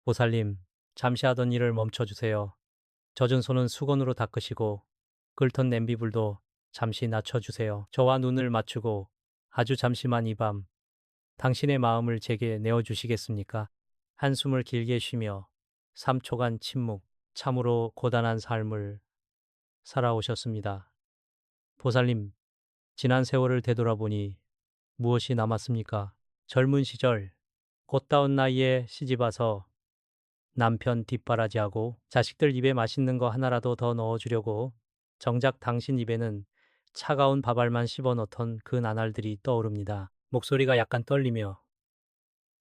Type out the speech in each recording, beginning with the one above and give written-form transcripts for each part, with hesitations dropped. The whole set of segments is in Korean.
보살님, 잠시 하던 일을 멈춰주세요. 젖은 손은 수건으로 닦으시고 끓던 냄비불도 잠시 낮춰주세요. 저와 눈을 맞추고 아주 잠시만 이 밤 당신의 마음을 제게 내어주시겠습니까? 한숨을 길게 쉬며 3초간 침묵, 참으로 고단한 삶을 살아오셨습니다. 보살님, 지난 세월을 되돌아보니 무엇이 남았습니까? 젊은 시절, 꽃다운 나이에 시집와서 남편 뒷바라지하고 자식들 입에 맛있는 거 하나라도 더 넣어주려고 정작 당신 입에는 차가운 밥알만 씹어넣던 그 나날들이 떠오릅니다. 목소리가 약간 떨리며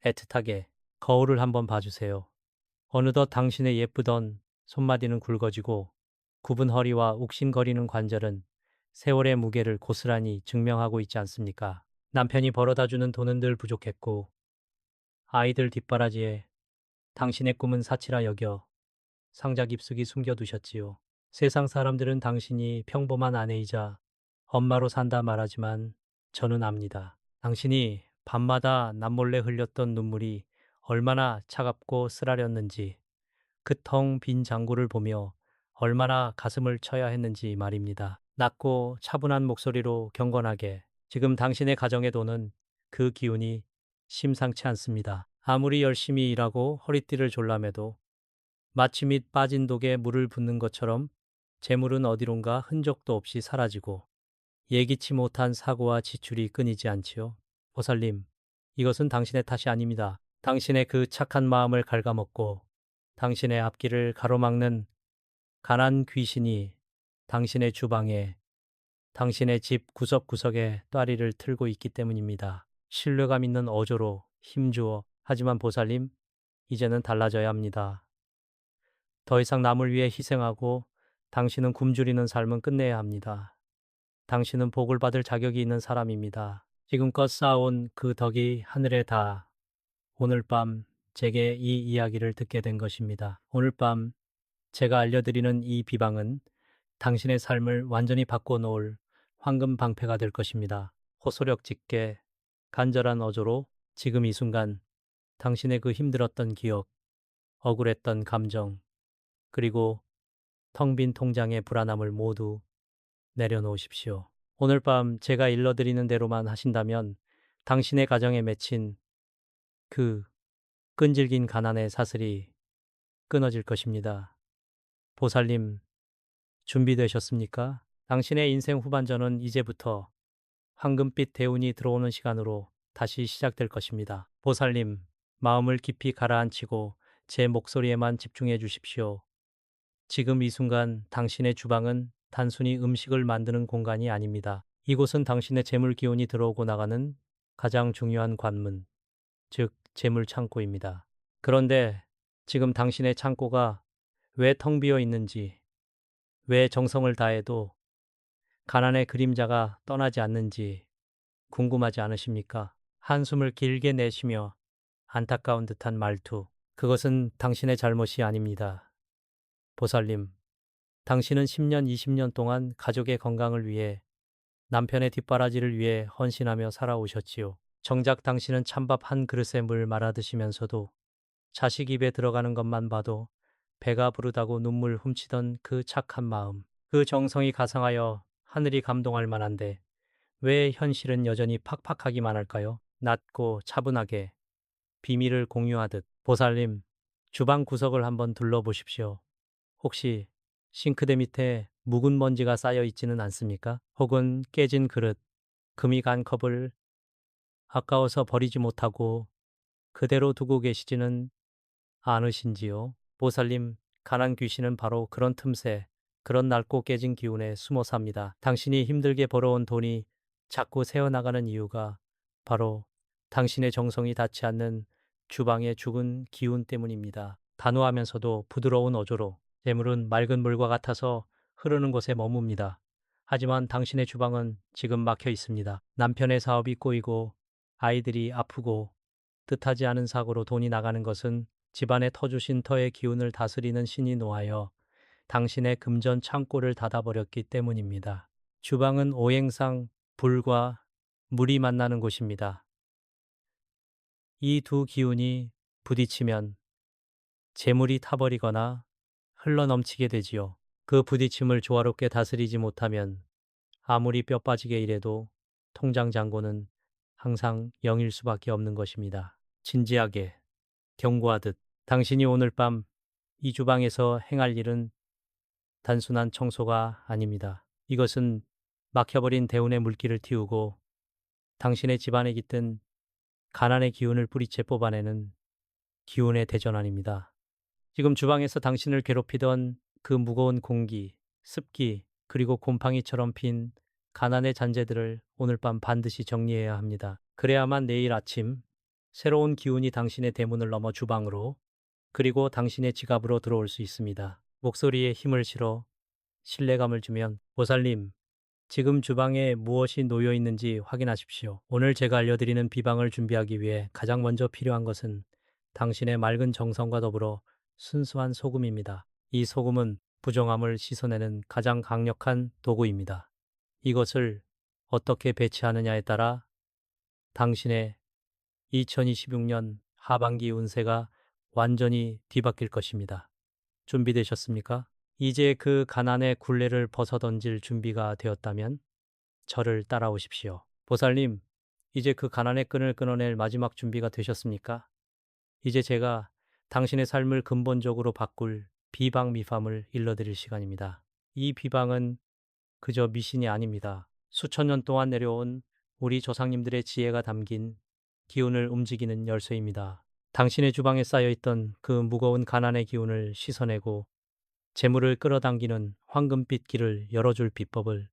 애틋하게 거울을 한번 봐주세요. 어느덧 당신의 예쁘던 손마디는 굵어지고 굽은 허리와 욱신거리는 관절은 세월의 무게를 고스란히 증명하고 있지 않습니까? 남편이 벌어다주는 돈은 늘 부족했고 아이들 뒷바라지에 당신의 꿈은 사치라 여겨 상자 깊숙이 숨겨두셨지요. 세상 사람들은 당신이 평범한 아내이자 엄마로 산다 말하지만 저는 압니다. 당신이 밤마다 남몰래 흘렸던 눈물이 얼마나 차갑고 쓰라렸는지, 그 텅 빈 장고를 보며 얼마나 가슴을 쳐야 했는지 말입니다. 낮고 차분한 목소리로 경건하게, 지금 당신의 가정의 돈은 그 기운이 심상치 않습니다. 아무리 열심히 일하고 허리띠를 졸라매도 마치 밑 빠진 독에 물을 붓는 것처럼 재물은 어디론가 흔적도 없이 사라지고 예기치 못한 사고와 지출이 끊이지 않지요. 보살님, 이것은 당신의 탓이 아닙니다. 당신의 그 착한 마음을 갉아먹고 당신의 앞길을 가로막는 가난 귀신이 당신의 주방에, 당신의 집 구석구석에 따리를 틀고 있기 때문입니다. 신뢰감 있는 어조로 힘주어, 하지만 보살님, 이제는 달라져야 합니다. 더 이상 남을 위해 희생하고 당신은 굶주리는 삶은 끝내야 합니다. 당신은 복을 받을 자격이 있는 사람입니다. 지금껏 쌓아온 그 덕이 하늘에 닿아 오늘 밤 제게 이 이야기를 듣게 된 것입니다. 오늘 밤 제가 알려드리는 이 비방은 당신의 삶을 완전히 바꿔놓을 황금 방패가 될 것입니다. 호소력 짙게 간절한 어조로 지금 이 순간 당신의 그 힘들었던 기억, 억울했던 감정, 그리고 텅 빈 통장의 불안함을 모두 내려놓으십시오. 오늘 밤 제가 일러드리는 대로만 하신다면 당신의 가정에 맺힌 그 끈질긴 가난의 사슬이 끊어질 것입니다. 보살님, 준비되셨습니까? 당신의 인생 후반전은 이제부터 황금빛 대운이 들어오는 시간으로 다시 시작될 것입니다. 보살님, 마음을 깊이 가라앉히고 제 목소리에만 집중해 주십시오. 지금 이 순간 당신의 주방은 단순히 음식을 만드는 공간이 아닙니다. 이곳은 당신의 재물 기운이 들어오고 나가는 가장 중요한 관문, 즉 재물 창고입니다. 그런데 지금 당신의 창고가 왜 텅 비어 있는지, 왜 정성을 다해도 가난의 그림자가 떠나지 않는지 궁금하지 않으십니까? 한숨을 길게 내쉬며 안타까운 듯한 말투. 그것은 당신의 잘못이 아닙니다. 보살님, 당신은 10년, 20년 동안 가족의 건강을 위해 남편의 뒷바라지를 위해 헌신하며 살아오셨지요. 정작 당신은 찬밥 한 그릇에 물 말아 드시면서도 자식 입에 들어가는 것만 봐도 배가 부르다고 눈물 훔치던 그 착한 마음, 그 정성이 가상하여 하늘이 감동할 만한데 왜 현실은 여전히 팍팍하기만 할까요? 낮고 차분하게 비밀을 공유하듯. 보살님, 주방 구석을 한번 둘러보십시오. 혹시 싱크대 밑에 묵은 먼지가 쌓여 있지는 않습니까? 혹은 깨진 그릇, 금이 간 컵을 아까워서 버리지 못하고 그대로 두고 계시지는 않으신지요? 보살님, 가난 귀신은 바로 그런 틈새, 그런 낡고 깨진 기운에 숨어 삽니다. 당신이 힘들게 벌어온 돈이 자꾸 새어나가는 이유가 바로 당신의 정성이 닿지 않는 주방의 죽은 기운 때문입니다. 단호하면서도 부드러운 어조로 재물은 맑은 물과 같아서 흐르는 곳에 머뭅니다. 하지만 당신의 주방은 지금 막혀 있습니다. 남편의 사업이 꼬이고 아이들이 아프고 뜻하지 않은 사고로 돈이 나가는 것은 집안에 터주신 터의 기운을 다스리는 신이 노하여 당신의 금전 창고를 닫아버렸기 때문입니다. 주방은 오행상 불과 물이 만나는 곳입니다. 이 두 기운이 부딪히면 재물이 타버리거나 흘러넘치게 되지요. 그 부딪힘을 조화롭게 다스리지 못하면 아무리 뼈 빠지게 일해도 통장 잔고는 항상 0일 수밖에 없는 것입니다. 진지하게 경고하듯 당신이 오늘 밤 이 주방에서 행할 일은 단순한 청소가 아닙니다. 이것은 막혀버린 대운의 물기를 틔우고 당신의 집안에 깃든 가난의 기운을 뿌리채 뽑아내는 기운의 대전환입니다. 지금 주방에서 당신을 괴롭히던 그 무거운 공기, 습기, 그리고 곰팡이처럼 핀 가난의 잔재들을 오늘 밤 반드시 정리해야 합니다. 그래야만 내일 아침 새로운 기운이 당신의 대문을 넘어 주방으로 그리고 당신의 지갑으로 들어올 수 있습니다. 목소리에 힘을 실어 신뢰감을 주면 보살님, 지금 주방에 무엇이 놓여 있는지 확인하십시오. 오늘 제가 알려드리는 비방을 준비하기 위해 가장 먼저 필요한 것은 당신의 맑은 정성과 더불어 순수한 소금입니다. 이 소금은 부정함을 씻어내는 가장 강력한 도구입니다. 이것을 어떻게 배치하느냐에 따라 당신의 2026년 하반기 운세가 완전히 뒤바뀔 것입니다. 준비되셨습니까? 이제 그 가난의 굴레를 벗어던질 준비가 되었다면 저를 따라오십시오. 보살님, 이제 그 가난의 끈을 끊어낼 마지막 준비가 되셨습니까? 이제 제가 당신의 삶을 근본적으로 바꿀 비방 미fam을 일러드릴 시간입니다. 이 비방은 그저 미신이 아닙니다. 수천 년 동안 내려온 우리 조상님들의 지혜가 담긴 기운을 움직이는 열쇠입니다. 당신의 주방에 쌓여있던 그 무거운 가난의 기운을 씻어내고 재물을 끌어당기는 황금빛 길을 열어줄 비법을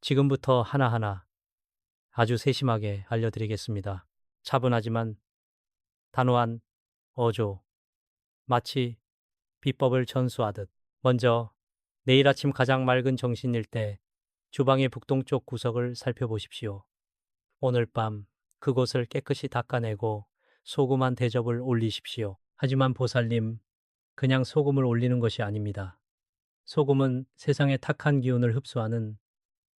지금부터 하나하나 아주 세심하게 알려드리겠습니다. 차분하지만 단호한 어조, 마치 비법을 전수하듯. 먼저 내일 아침 가장 맑은 정신일 때 주방의 북동쪽 구석을 살펴보십시오. 오늘 밤 그곳을 깨끗이 닦아내고 소금 한 대접을 올리십시오. 하지만 보살님, 그냥 소금을 올리는 것이 아닙니다. 소금은 세상의 탁한 기운을 흡수하는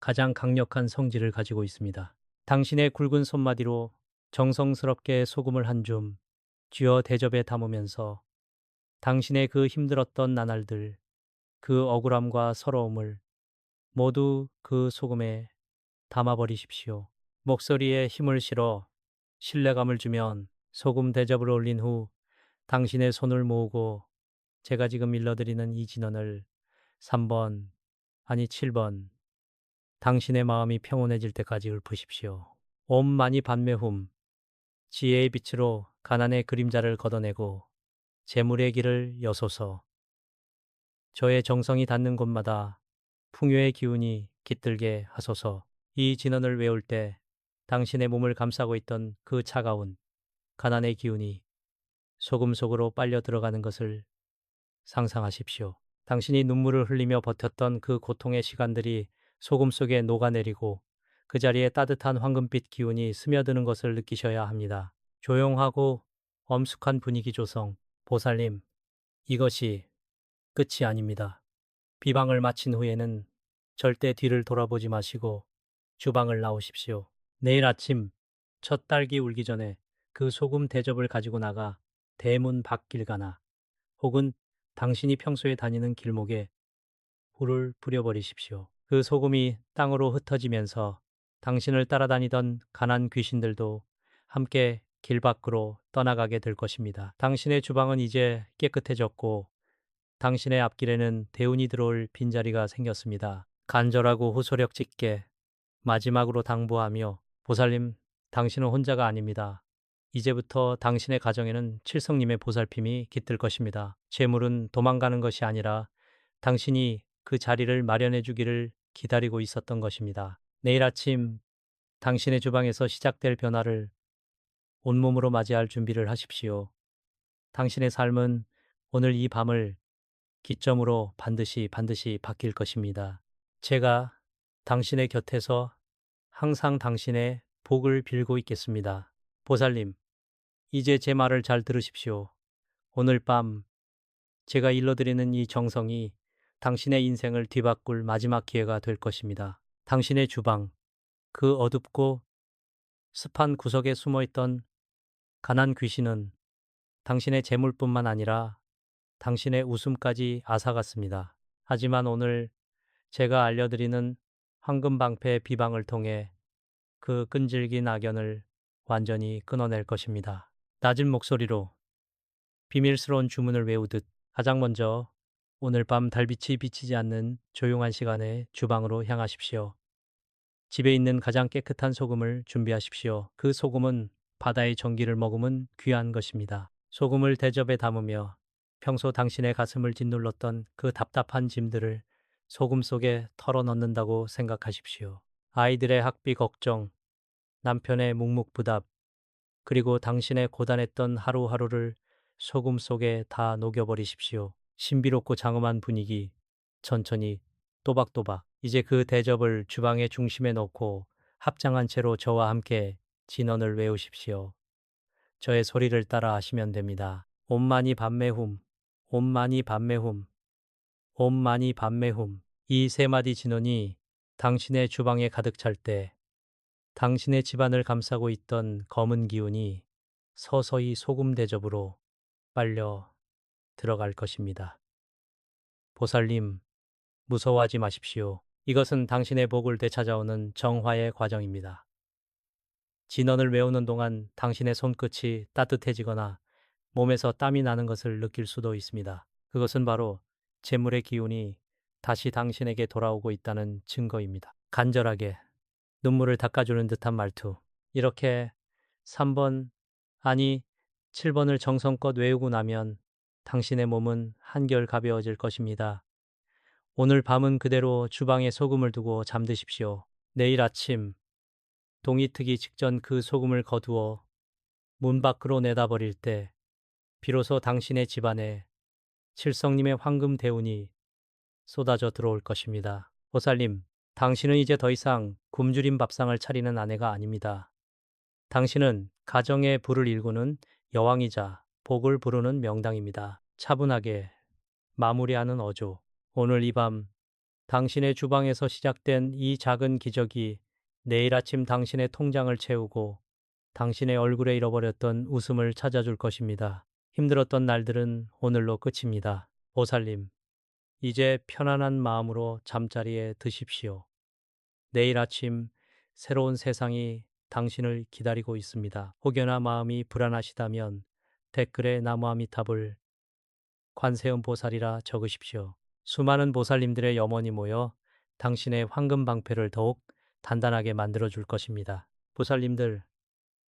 가장 강력한 성질을 가지고 있습니다. 당신의 굵은 손마디로 정성스럽게 소금을 한 줌 쥐어 대접에 담으면서 당신의 그 힘들었던 나날들, 그 억울함과 서러움을 모두 그 소금에 담아버리십시오. 목소리에 힘을 실어 신뢰감을 주면 소금 대접을 올린 후 당신의 손을 모으고 제가 지금 일러드리는 이 진언을 3번, 아니 7번, 당신의 마음이 평온해질 때까지 읊으십시오. 옴 마니 반매훔, 지혜의 빛으로 가난의 그림자를 걷어내고 재물의 길을 여소서. 저의 정성이 닿는 곳마다 풍요의 기운이 깃들게 하소서. 이 진언을 외울 때 당신의 몸을 감싸고 있던 그 차가운 가난의 기운이 소금 속으로 빨려 들어가는 것을 상상하십시오. 당신이 눈물을 흘리며 버텼던 그 고통의 시간들이 소금 속에 녹아내리고 그 자리에 따뜻한 황금빛 기운이 스며드는 것을 느끼셔야 합니다. 조용하고 엄숙한 분위기 조성. 보살님, 이것이 끝이 아닙니다. 비방을 마친 후에는 절대 뒤를 돌아보지 마시고 주방을 나오십시오. 내일 아침 첫 딸기 울기 전에 그 소금 대접을 가지고 나가 대문 밖길 가나 혹은 당신이 평소에 다니는 길목에 불을 뿌려버리십시오. 그 소금이 땅으로 흩어지면서 당신을 따라다니던 가난 귀신들도 함께 길 밖으로 떠나가게 될 것입니다. 당신의 주방은 이제 깨끗해졌고 당신의 앞길에는 대운이 들어올 빈자리가 생겼습니다. 간절하고 호소력 짙게 마지막으로 당부하며 보살님, 당신은 혼자가 아닙니다. 이제부터 당신의 가정에는 칠성님의 보살핌이 깃들 것입니다. 재물은 도망가는 것이 아니라 당신이 그 자리를 마련해 주기를 기다리고 있었던 것입니다. 내일 아침 당신의 주방에서 시작될 변화를 온몸으로 맞이할 준비를 하십시오. 당신의 삶은 오늘 이 밤을 기점으로 반드시 바뀔 것입니다. 제가 당신의 곁에서 항상 당신의 복을 빌고 있겠습니다. 보살님, 이제 제 말을 잘 들으십시오. 오늘 밤 제가 일러드리는 이 정성이 당신의 인생을 뒤바꿀 마지막 기회가 될 것입니다. 당신의 주방, 그 어둡고 습한 구석에 숨어있던 가난 귀신은 당신의 재물뿐만 아니라 당신의 웃음까지 앗아갔습니다. 하지만 오늘 제가 알려드리는 황금방패의 비방을 통해 그 끈질긴 악연을 완전히 끊어낼 것입니다. 낮은 목소리로 비밀스러운 주문을 외우듯 가장 먼저 오늘 밤 달빛이 비치지 않는 조용한 시간에 주방으로 향하십시오. 집에 있는 가장 깨끗한 소금을 준비하십시오. 그 소금은 바다의 전기를 머금은 귀한 것입니다. 소금을 대접에 담으며 평소 당신의 가슴을 짓눌렀던 그 답답한 짐들을 소금 속에 털어넣는다고 생각하십시오. 아이들의 학비 걱정, 남편의 묵묵부답, 그리고 당신의 고단했던 하루하루를 소금 속에 다 녹여버리십시오. 신비롭고 장엄한 분위기, 천천히 또박또박. 이제 그 대접을 주방의 중심에 놓고 합장한 채로 저와 함께 진언을 외우십시오. 저의 소리를 따라 하시면 됩니다. 옴마니 밤매훔, 옴마니 밤매훔, 옴마니 밤매훔. 이 세 마디 진언이 당신의 주방에 가득 찰 때 당신의 집안을 감싸고 있던 검은 기운이 서서히 소금 대접으로 빨려 들어갈 것입니다. 보살님, 무서워하지 마십시오. 이것은 당신의 복을 되찾아오는 정화의 과정입니다. 진언을 외우는 동안 당신의 손끝이 따뜻해지거나 몸에서 땀이 나는 것을 느낄 수도 있습니다. 그것은 바로 재물의 기운이 다시 당신에게 돌아오고 있다는 증거입니다. 간절하게 눈물을 닦아주는 듯한 말투. 이렇게 3번, 아니 7번을 정성껏 외우고 나면 당신의 몸은 한결 가벼워질 것입니다. 오늘 밤은 그대로 주방에 소금을 두고 잠드십시오. 내일 아침 동이 트기 직전 그 소금을 거두어 문 밖으로 내다버릴 때 비로소 당신의 집안에 칠성님의 황금 대운이 쏟아져 들어올 것입니다. 보살님, 당신은 이제 더 이상 굶주린 밥상을 차리는 아내가 아닙니다. 당신은 가정의 불을 일구는 여왕이자 복을 부르는 명당입니다. 차분하게 마무리하는 어조. 오늘 이 밤 당신의 주방에서 시작된 이 작은 기적이 내일 아침 당신의 통장을 채우고 당신의 얼굴에 잃어버렸던 웃음을 찾아줄 것입니다. 힘들었던 날들은 오늘로 끝입니다. 보살님, 이제 편안한 마음으로 잠자리에 드십시오. 내일 아침 새로운 세상이 당신을 기다리고 있습니다. 혹여나 마음이 불안하시다면 댓글에 나무아미탑을 관세음 보살이라 적으십시오. 수많은 보살님들의 염원이 모여 당신의 황금 방패를 더욱 단단하게 만들어 줄 것입니다. 보살님들,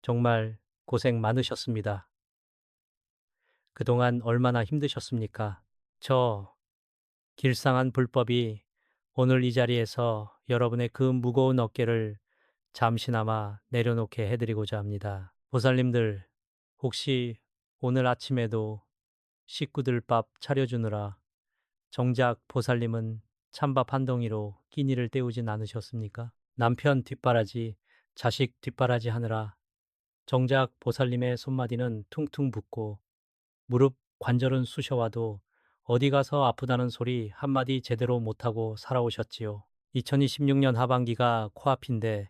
정말 고생 많으셨습니다. 그동안 얼마나 힘드셨습니까? 저 길상한 불법이 오늘 이 자리에서 여러분의 그 무거운 어깨를 잠시나마 내려놓게 해드리고자 합니다. 보살님들, 혹시 오늘 아침에도 식구들 밥 차려주느라 정작 보살님은 찬밥 한 덩이로 끼니를 때우진 않으셨습니까? 남편 뒷바라지, 자식 뒷바라지 하느라 정작 보살님의 손마디는 퉁퉁 붓고 무릎 관절은 쑤셔와도 어디 가서 아프다는 소리 한마디 제대로 못하고 살아오셨지요. 2026년 하반기가 코앞인데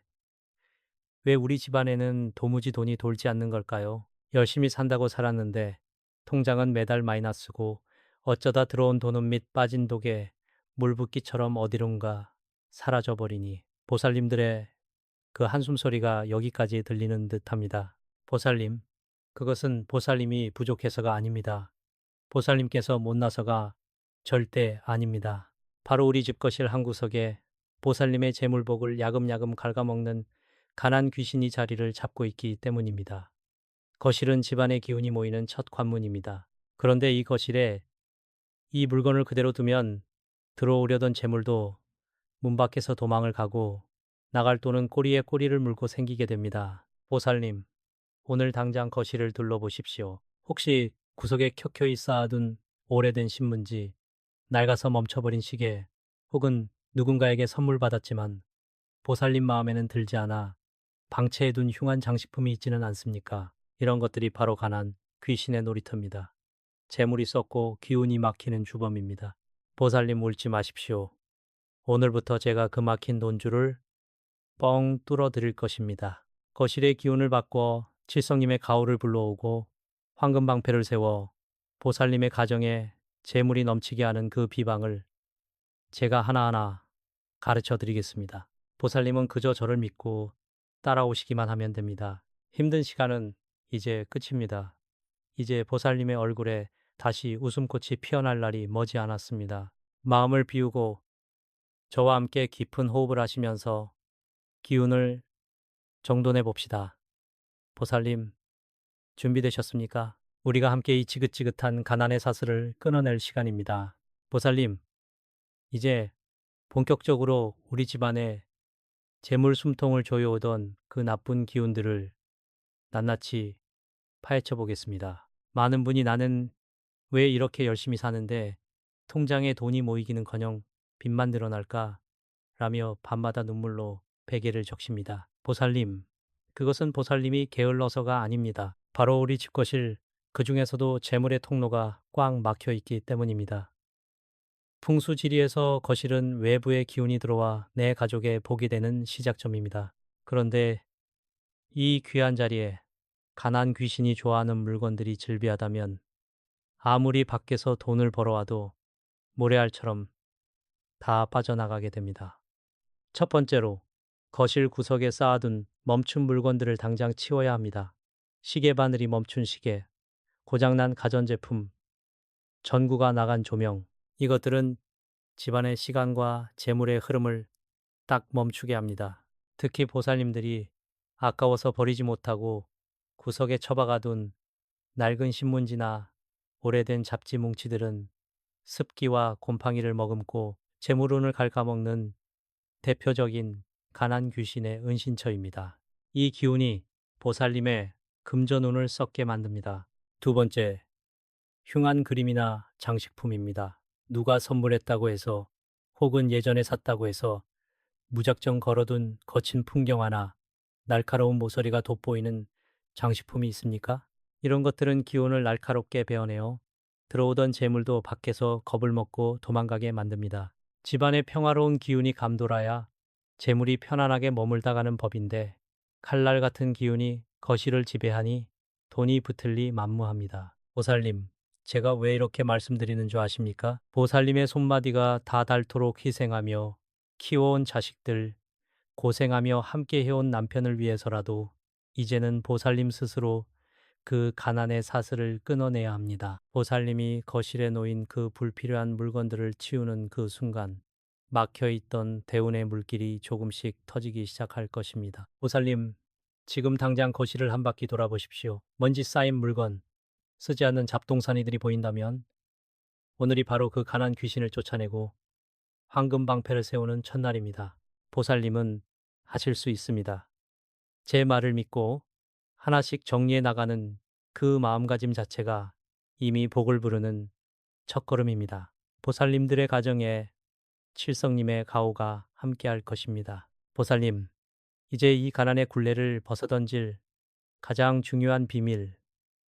왜 우리 집안에는 도무지 돈이 돌지 않는 걸까요? 열심히 산다고 살았는데 통장은 매달 마이너스고 어쩌다 들어온 돈은 밑 빠진 독에 물붓기처럼 어디론가 사라져버리니 보살님들의 그 한숨 소리가 여기까지 들리는 듯합니다. 보살님, 그것은 보살님이 부족해서가 아닙니다. 보살님께서 못나서가 절대 아닙니다. 바로 우리 집 거실 한 구석에 보살님의 재물복을 야금야금 갉아먹는 가난 귀신이 자리를 잡고 있기 때문입니다. 거실은 집안의 기운이 모이는 첫 관문입니다. 그런데 이 거실에 이 물건을 그대로 두면 들어오려던 재물도 문 밖에서 도망을 가고 나갈 돈은 꼬리에 꼬리를 물고 생기게 됩니다. 보살님, 오늘 당장 거실을 둘러보십시오. 혹시 구석에 켜켜이 쌓아둔 오래된 신문지, 낡아서 멈춰버린 시계, 혹은 누군가에게 선물 받았지만 보살님 마음에는 들지 않아 방치해둔 흉한 장식품이 있지는 않습니까? 이런 것들이 바로 가난 귀신의 놀이터입니다. 재물이 썩고 기운이 막히는 주범입니다. 보살님 울지 마십시오. 오늘부터 제가 그 막힌 돈줄을 뻥 뚫어 드릴 것입니다. 거실의 기운을 바꿔 칠성님의 가호를 불러오고 황금방패를 세워 보살님의 가정에 재물이 넘치게 하는 그 비방을 제가 하나하나 가르쳐 드리겠습니다. 보살님은 그저 저를 믿고 따라오시기만 하면 됩니다. 힘든 시간은 이제 끝입니다. 이제 보살님의 얼굴에 다시 웃음꽃이 피어날 날이 머지 않았습니다. 마음을 비우고 저와 함께 깊은 호흡을 하시면서 기운을 정돈해 봅시다. 보살님, 준비되셨습니까? 우리가 함께 이 지긋지긋한 가난의 사슬을 끊어낼 시간입니다. 보살님, 이제 본격적으로 우리 집안에 재물 숨통을 조여오던 그 나쁜 기운들을 낱낱이 파헤쳐 보겠습니다. 많은 분이 나는 왜 이렇게 열심히 사는데 통장에 돈이 모이기는커녕 빚만 늘어날까? 라며 밤마다 눈물로 베개를 적십니다. 보살님, 그것은 보살님이 게을러서가 아닙니다. 바로 우리 집거실, 그 중에서도 재물의 통로가 꽉 막혀 있기 때문입니다. 풍수지리에서 거실은 외부의 기운이 들어와 내 가족의 복이 되는 시작점입니다. 그런데 이 귀한 자리에 가난 귀신이 좋아하는 물건들이 즐비하다면 아무리 밖에서 돈을 벌어와도 모래알처럼 다 빠져나가게 됩니다. 첫 번째로 거실 구석에 쌓아둔 멈춘 물건들을 당장 치워야 합니다. 시계 바늘이 멈춘 시계, 고장난 가전제품, 전구가 나간 조명, 이것들은 집안의 시간과 재물의 흐름을 딱 멈추게 합니다. 특히 보살님들이 아까워서 버리지 못하고 구석에 처박아둔 낡은 신문지나 오래된 잡지 뭉치들은 습기와 곰팡이를 머금고 재물운을 갉아먹는 대표적인 가난 귀신의 은신처입니다. 이 기운이 보살님의 금전운을 썩게 만듭니다. 두 번째, 흉한 그림이나 장식품입니다. 누가 선물했다고 해서 혹은 예전에 샀다고 해서 무작정 걸어둔 거친 풍경 하나, 날카로운 모서리가 돋보이는 장식품이 있습니까? 이런 것들은 기운을 날카롭게 베어내어 들어오던 재물도 밖에서 겁을 먹고 도망가게 만듭니다. 집안의 평화로운 기운이 감돌아야 재물이 편안하게 머물다가는 법인데 칼날 같은 기운이 거실을 지배하니 돈이 붙을리 만무합니다. 보살님, 제가 왜 이렇게 말씀드리는 줄 아십니까? 보살님의 손마디가 다 닳도록 희생하며 키워온 자식들, 고생하며 함께 해온 남편을 위해서라도 이제는 보살님 스스로 그 가난의 사슬을 끊어내야 합니다. 보살님이 거실에 놓인 그 불필요한 물건들을 치우는 그 순간 막혀있던 대운의 물길이 조금씩 터지기 시작할 것입니다. 보살님, 지금 당장 거실을 한 바퀴 돌아보십시오. 먼지 쌓인 물건, 쓰지 않는 잡동사니들이 보인다면 오늘이 바로 그 가난 귀신을 쫓아내고 황금 방패를 세우는 첫날입니다. 보살님은 하실 수 있습니다. 제 말을 믿고 하나씩 정리해 나가는 그 마음가짐 자체가 이미 복을 부르는 첫걸음입니다. 보살님들의 가정에 칠성님의 가호가 함께할 것입니다. 보살님, 이제 이 가난의 굴레를 벗어던질 가장 중요한 비밀,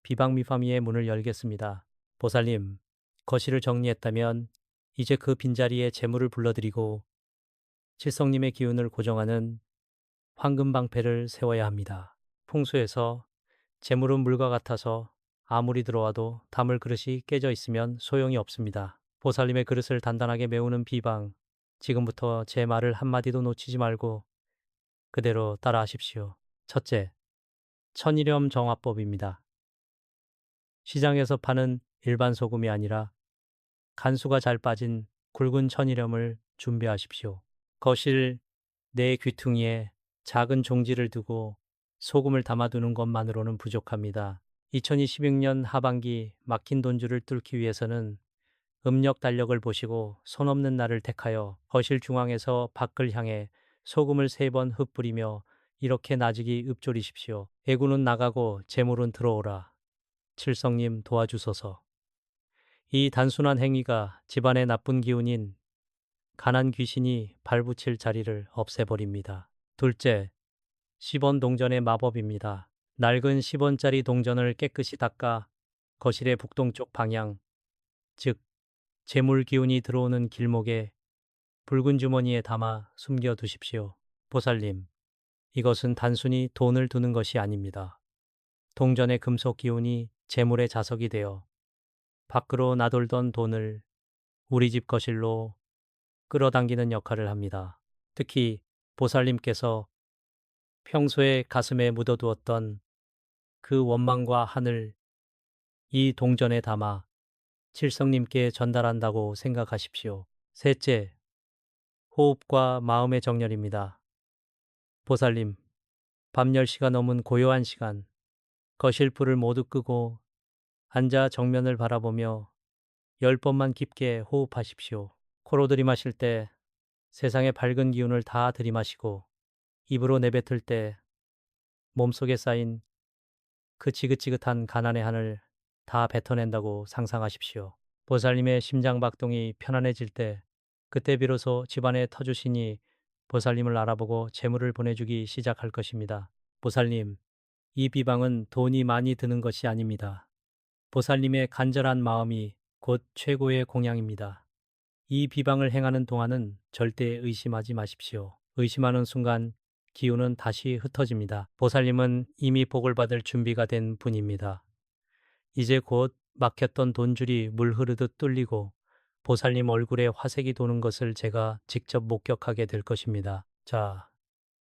비방미파미의 문을 열겠습니다. 보살님, 거실을 정리했다면 이제 그 빈자리에 재물을 불러들이고 칠성님의 기운을 고정하는 황금방패를 세워야 합니다. 풍수에서 재물은 물과 같아서 아무리 들어와도 담을 그릇이 깨져 있으면 소용이 없습니다. 보살님의 그릇을 단단하게 메우는 비방, 지금부터 제 말을 한마디도 놓치지 말고 그대로 따라하십시오. 첫째, 천일염 정화법입니다. 시장에서 파는 일반 소금이 아니라 간수가 잘 빠진 굵은 천일염을 준비하십시오. 거실 내 귀퉁이에 작은 종지를 두고 소금을 담아두는 것만으로는 부족합니다. 2026년 하반기 막힌 돈줄을 뚫기 위해서는 음력 달력을 보시고 손 없는 날을 택하여 거실 중앙에서 밖을 향해 소금을 3번 흩뿌리며 이렇게 나직이 읊조리십시오. 애구는 나가고 재물은 들어오라. 칠성님 도와주소서. 이 단순한 행위가 집안의 나쁜 기운인 가난 귀신이 발붙일 자리를 없애버립니다. 둘째, 10원 동전의 마법입니다. 낡은 10원짜리 동전을 깨끗이 닦아 거실의 북동쪽 방향, 즉 재물 기운이 들어오는 길목에 붉은 주머니에 담아 숨겨 두십시오. 보살님, 이것은 단순히 돈을 두는 것이 아닙니다. 동전의 금속 기운이 재물의 자석이 되어 밖으로 나돌던 돈을 우리 집 거실로 끌어당기는 역할을 합니다. 특히 보살님께서 평소에 가슴에 묻어두었던 그 원망과 한을 이 동전에 담아 칠성님께 전달한다고 생각하십시오. 셋째, 호흡과 마음의 정렬입니다. 보살님, 밤 10시가 넘은 고요한 시간, 거실 불을 모두 끄고 앉아 정면을 바라보며 10번만 깊게 호흡하십시오. 코로 들이마실 때 세상의 밝은 기운을 다 들이마시고 입으로 내뱉을 때 몸속에 쌓인 그 지긋지긋한 가난의 한을 다 뱉어낸다고 상상하십시오. 보살님의 심장박동이 편안해질 때 그때 비로소 집안에 터주시니 보살님을 알아보고 재물을 보내주기 시작할 것입니다. 보살님, 이 비방은 돈이 많이 드는 것이 아닙니다. 보살님의 간절한 마음이 곧 최고의 공양입니다. 이 비방을 행하는 동안은 절대 의심하지 마십시오. 의심하는 순간 기운은 다시 흩어집니다. 보살님은 이미 복을 받을 준비가 된 분입니다. 이제 곧 막혔던 돈줄이 물 흐르듯 뚫리고 보살님 얼굴에 화색이 도는 것을 제가 직접 목격하게 될 것입니다. 자,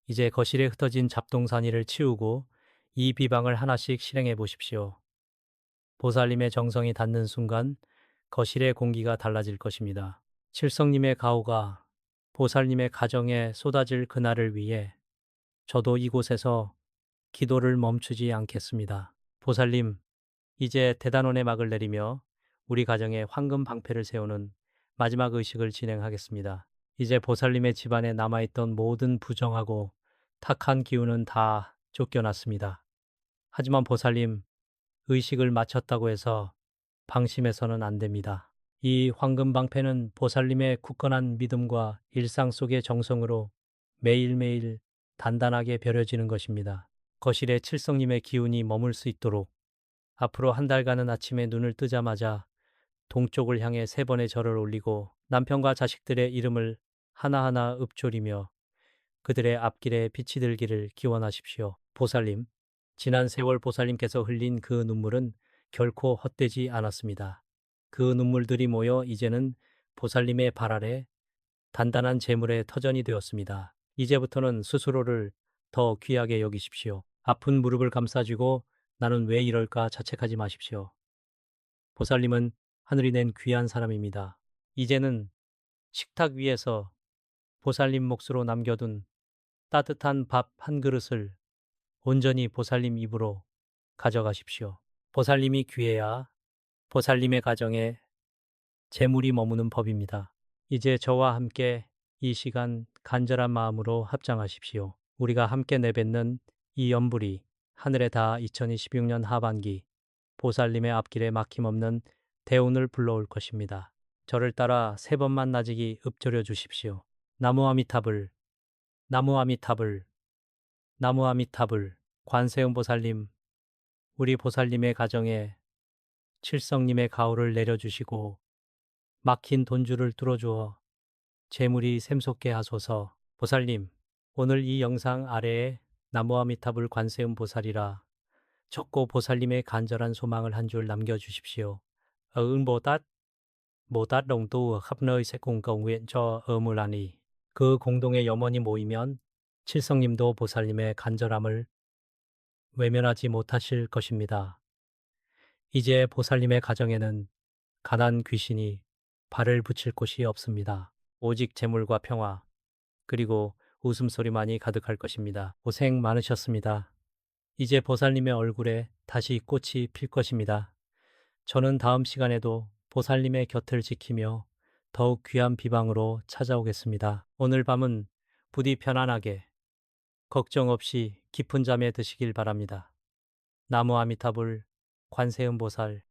이제 거실에 흩어진 잡동사니를 치우고 이 비방을 하나씩 실행해 보십시오. 보살님의 정성이 닿는 순간 거실의 공기가 달라질 것입니다. 칠성님의 가호가 보살님의 가정에 쏟아질 그날을 위해 저도 이곳에서 기도를 멈추지 않겠습니다. 보살님, 이제 대단원의 막을 내리며 우리 가정에 황금 방패를 세우는 마지막 의식을 진행하겠습니다. 이제 보살님의 집안에 남아있던 모든 부정하고 탁한 기운은 다 쫓겨났습니다. 하지만 보살님, 의식을 마쳤다고 해서 방심해서는 안 됩니다. 이 황금 방패는 보살님의 굳건한 믿음과 일상 속의 정성으로 매일매일 단단하게 벼려지는 것입니다. 거실에 칠성님의 기운이 머물 수 있도록 앞으로 한 달간은 아침에 눈을 뜨자마자 동쪽을 향해 3번의 절을 올리고 남편과 자식들의 이름을 하나하나 읊조리며 그들의 앞길에 빛이 들기를 기원하십시오. 보살님, 지난 세월 보살님께서 흘린 그 눈물은 결코 헛되지 않았습니다. 그 눈물들이 모여 이제는 보살님의 발 아래 단단한 재물의 터전이 되었습니다. 이제부터는 스스로를 더 귀하게 여기십시오. 아픈 무릎을 감싸쥐고 나는 왜 이럴까 자책하지 마십시오. 보살님은 하늘이 낸 귀한 사람입니다. 이제는 식탁 위에서 보살님 몫으로 남겨둔 따뜻한 밥 한 그릇을 온전히 보살님 입으로 가져가십시오. 보살님이 귀해야 보살님의 가정에 재물이 머무는 법입니다. 이제 저와 함께 이 시간 간절한 마음으로 합장하십시오. 우리가 함께 내뱉는 이 연불이 하늘에 닿아 2026년 하반기 보살님의 앞길에 막힘없는 대운을 불러올 것입니다. 저를 따라 3번만 나직이 읊조려 주십시오. 나무 아미타불, 나무 아미타불, 나무 아미타불. 관세음 보살님, 우리 보살님의 가정에 칠성님의 가호를 내려주시고 막힌 돈줄을 뚫어주어 재물이 샘솟게 하소서. 보살님, 오늘 이 영상 아래에 나무 아미타불 관세음 보살이라 적고 보살님의 간절한 소망을 한 줄 남겨주십시오. Ứng Bồ Tát, Bồ Tát đồng tu ở khắp nơi sẽ cùng cầu nguyện cho Murani. 그 공동의 염원이 모이면 칠성님도 보살님의 간절함을 외면하지 못하실 것입니다. 이제 보살님의 가정에는 가난 귀신이 발을 붙일 곳이 없습니다. 오직 재물과 평화, 그리고 웃음소리만이 가득할 것입니다. 고생 많으셨습니다. 이제 보살님의 얼굴에 다시 꽃이 필 것입니다. 저는 다음 시간에도 보살님의 곁을 지키며 더욱 귀한 비방으로 찾아오겠습니다. 오늘 밤은 부디 편안하게, 걱정 없이 깊은 잠에 드시길 바랍니다. 나무 아미타불, 관세음보살,